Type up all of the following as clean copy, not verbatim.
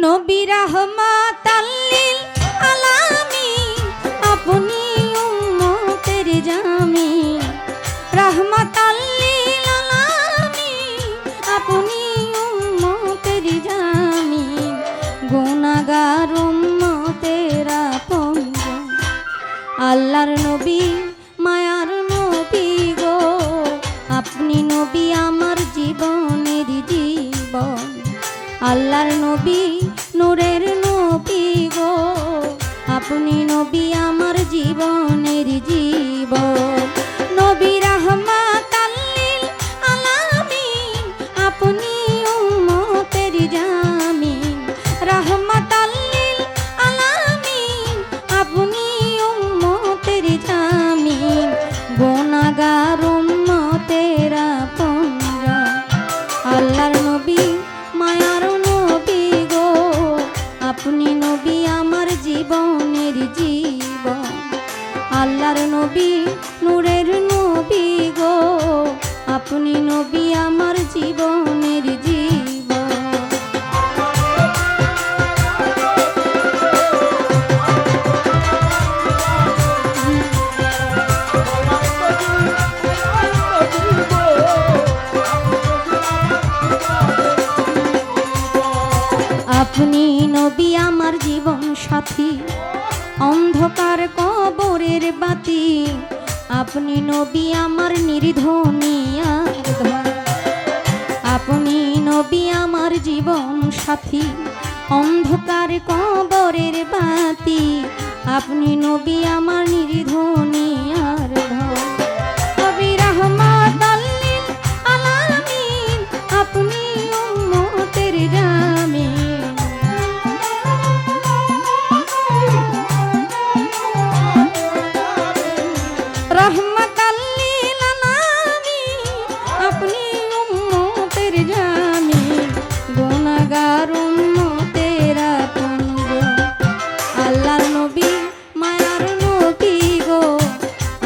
নবী রাহমাতাল লিল আলামিন আপনি উম্মতের জামিন রাহমাতাল লিল আলামিন আপনি উম্মতের জামিন গুনাহগার উম্মতের আপনজন আল্লাহর নবী মায়ার নবী গো আপনি নবী আমার জীবনের জীবন আল্লাহর নবী নূরের নবী গো আপনি নবী আমার জীবনের জীবন নবী রাহমাতাল লিল আলামিন আপনি উম্মতের জামিন রাহমাতাল লিল আলামিন আপনি উম্মতের জামিন গুনাহগার উম্মতের আপনজন আল্লাহর নবী মায়ার নবী গো আপনি নবী আমার জীবনের জীবন আল্লাহর নবী নূরের নবী গো আপনি নবী আমার জীবনের জীবন আপনি নবী আমার জীবন সাথী অন্ধকার কবরের বাতি আপনি নবী আমার নির্ধনী আর্ধন আপনি নবী আমার জীবন সাথী অন্ধকার কবরের বাতি আপনি নবী আমার নির্ধনী আর্ধন নবী রাহমাতাল লিল আলামিন আপনি উম্মতের জামিন রাহমাতাল লিল আলামিন আপনি উম্মতের জামিন গুনাহগার উম্মতের আপনজন আল্লাহর নবী মায়ার নবী গো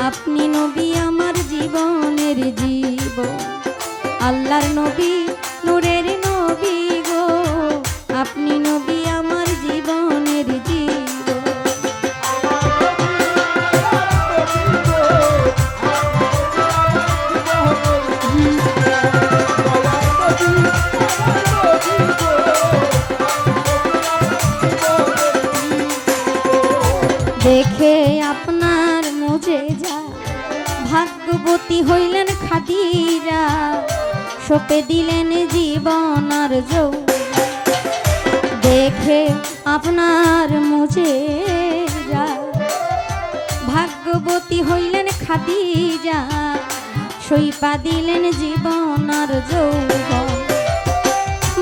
আপনি নবী আমার জীবনের জীবন আল্লাহর নবী নূরের নবী গো আপনি নবী আমার জীবনের জীবন দেখে আপনার মুজেজা ভাগ্যবতী হইলেন খাদিজা সপে দিলেন জীবন আর যৌবন দেখে আপনার মুজেজা ভাগ্যবতী হইলেন খাদিজা সইপা দিলেন জীবন আর যৌবন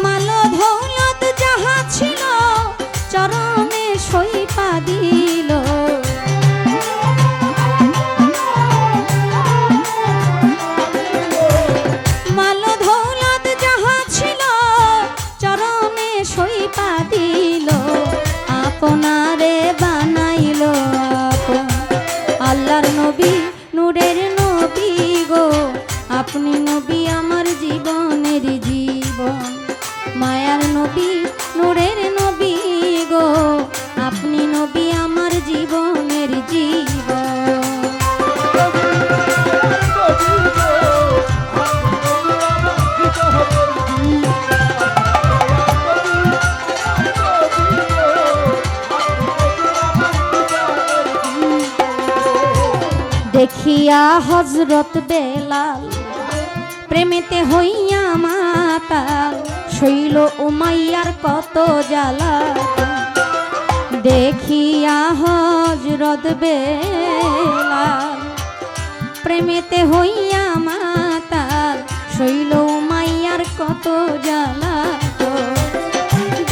মাল দৌলত যাহা ছিল চরণে সইপা দিল মাল দৌলত যাহা ছিল চরণে সইপা দিল আপনারে বানাইল আপন আল্লাহর নবী নূরের নবী গো আপনি নবী আমার জীবনের জীবন মায়ার নবী নূরের নবী গো আপনি নবী আমার জীবনের জীবন দেখিয়া হযরত বেলাল প্রেমেতে হইয়া মাতাল শৈল উমাইয়ার কত জ্বালা দেখিয়া হযরত বেলাল প্রেমেতে হইয়া মাতাল শৈল উমাইয়ার কত জ্বালা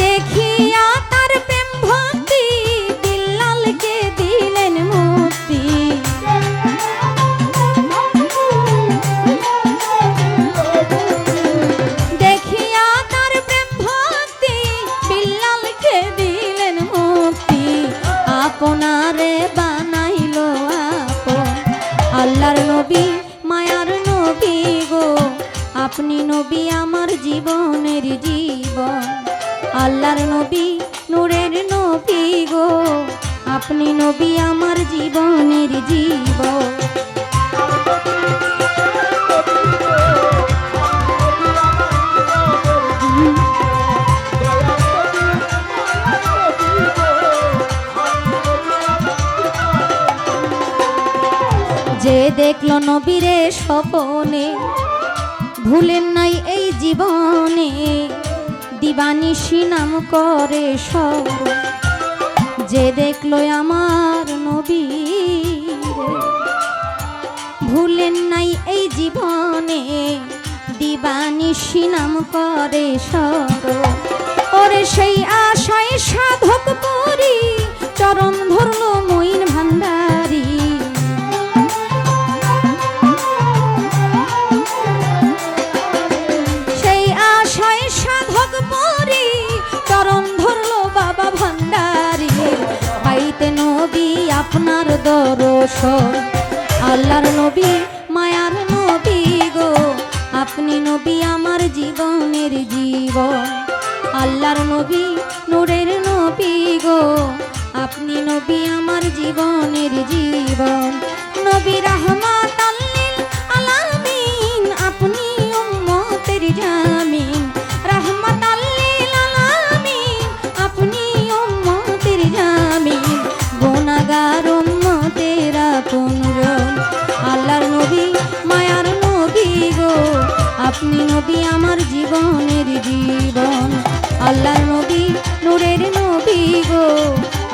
দেখিয়া তার প্রেম ভক্তি বিল্লালকে দিলেন মুক্তি দেখিয়া তার প্রেম ভক্তি বিল্লালকে দিলেন মুক্তি আপনারে বানাইল আপন আল্লাহর নবী মায়ার নবী গো আপনি নবী আমার জীবনের জীবন আল্লাহর নবী নূরের নবী গো, আপনি নবী আমার জীবনের জীবন। যে দেখলো নবীরে স্বপনে, ভুলেন নাই এই জীবনে, দিবানিশি নাম করে স্মরণ। যে দেখলো আমার নবীরে, ভুলেন নাই এই জীবনে, দিবানিশি নাম করে স্মরণ। ওরে সেই আশায় সাধক পরি, চরণ ধরলো মঈন ভান্ডারী। সেই আশায় সাধক পরি, চরণ ধরলো বাবা ভান্ডারী। পাইতে নবী আপনার দর্শন, আল্লাহর নবী মায়ার নবী গো, আপনি নবী আমার জীবনের জীবন। আল্লাহর নবী নূরের নবী গো, আপনি নবী আমার জীবনের জীবন। নবী রাহমাতাল লিল আলামিন, আপনি উম্মতের জামিন। রাহমাতাল লিল আলামিন, আপনি উম্মতের জামিন। গুনাহগার উম্মতের আপনজন, আল্লাহর নবী মায়ার নবী গো, আপনি নবী আমার জীবনের জীবন। আল্লাহর নবী নূরের নবী গো,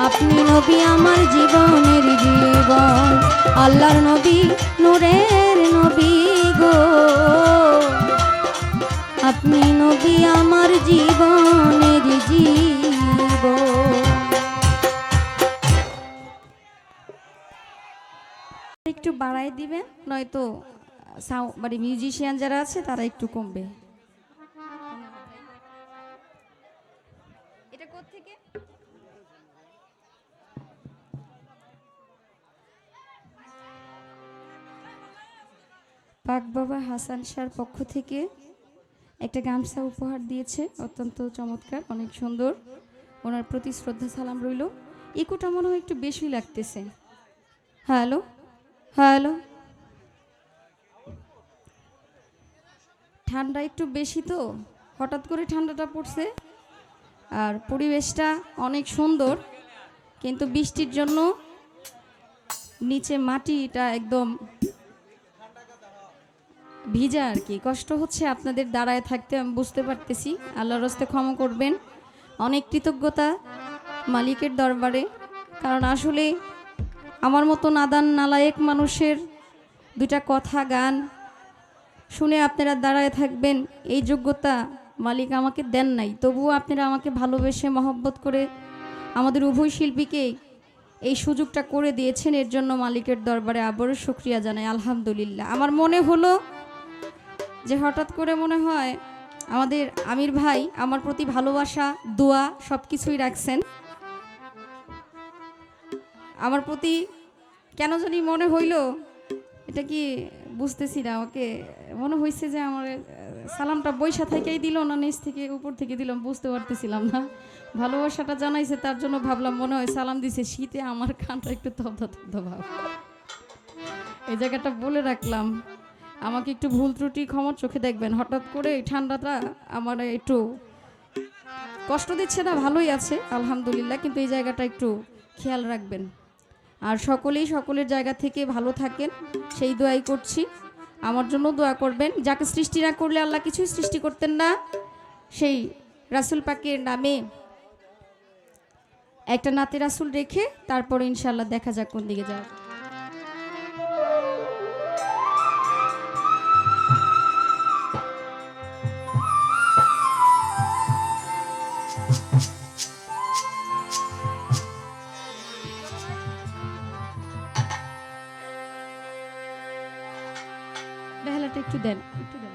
আপনি নবী আমার জীবনের জীবন। আল্লাহর নবী নূরের নবী গো, আপনি নবী আমার জীবনের জীবন। একটু বাড়াই দিবেন, নয়তো মানে মিউজিশিয়ান যারা আছে তারা একটু কমবে। এটা কোত্থেকে? পাক বাবা হাসান শাহর পক্ষ থেকে একটা গামছা উপহার দিয়েছে, অত্যন্ত চমৎকার, অনেক সুন্দর। ওনার প্রতি শ্রদ্ধা সালাম রইল। ইকোটা মনে হয় একটু বেশি লাগতেছে। হ্যালো হ্যালো, ঠান্ডা একটু বেশি তো, হঠাৎ করে ঠান্ডাটা পড়ছে। আর পরিবেশটা অনেক সুন্দর, কিন্তু বৃষ্টির জন্য নিচে মাটিটা একদম ভিজা আর কি, কষ্ট হচ্ছে আপনাদের দাঁড়ায় থাকতে, আমি বুঝতে পারতেছি। আল্লাহর রাস্তে ক্ষমা করবেন। অনেক কৃতজ্ঞতা মালিকের দরবারে, কারণ আসলে আমার মতো নাদান নালায়েক মানুষের দুটা কথা গান শুনে আপনারা দাঁড়ায় থাকবেন, এই যোগ্যতা মালিক আমাকে দেন নাই। তবুও আপনারা আমাকে ভালোবেসে মহব্বত করে আমাদের উভয় শিল্পীকে এই সুযোগটা করে দিয়েছেন, এর জন্য মালিকের দরবারে আবারও শুকরিয়া জানাই। আলহামদুলিল্লাহ। আমার মনে হলো যে হঠাৎ করে মনে হয় আমাদের আমির ভাই আমার প্রতি ভালোবাসা, দোয়া সব কিছুই রাখছেন। আমার প্রতি কেন জানি মনে হইল, এটা কি বুঝতেছি না, আমাকে মনে হয়েছে যে আমার সালামটা বৈশা থেকেই দিল না নিচ থেকে উপর থেকে দিলাম, বুঝতে পারতেছিলাম না। ভালোবাসাটা জানাইছে, তার জন্য ভাবলাম মনে হয় সালাম দিছে। শীতে আমার কানটা একটু তব্ধ তব্ধ ভাব, এই জায়গাটা বলে রাখলাম। আমাকে একটু ভুল ত্রুটি ক্ষমার চোখে দেখবেন। হঠাৎ করে ঠান্ডাটা আমার একটু কষ্ট দিচ্ছে না, ভালোই আছে আলহামদুলিল্লাহ, কিন্তু এই জায়গাটা একটু খেয়াল রাখবেন। আর সকলেই সকলের জায়গা থেকে ভালো থাকেন, সেই দোয়াই করছি। আমার জন্য দোয়া করবেন। যাকে সৃষ্টি না করলে আল্লাহ কিছুই সৃষ্টি করতেন না, সেই রাসূল পাকের নামে একটা নাতে রাসূল রেখে তারপরে ইনশাআল্লাহ দেখা যাক কোন দিকে যাওয়া। বেহালাটা একটু দেন, একটু দেন।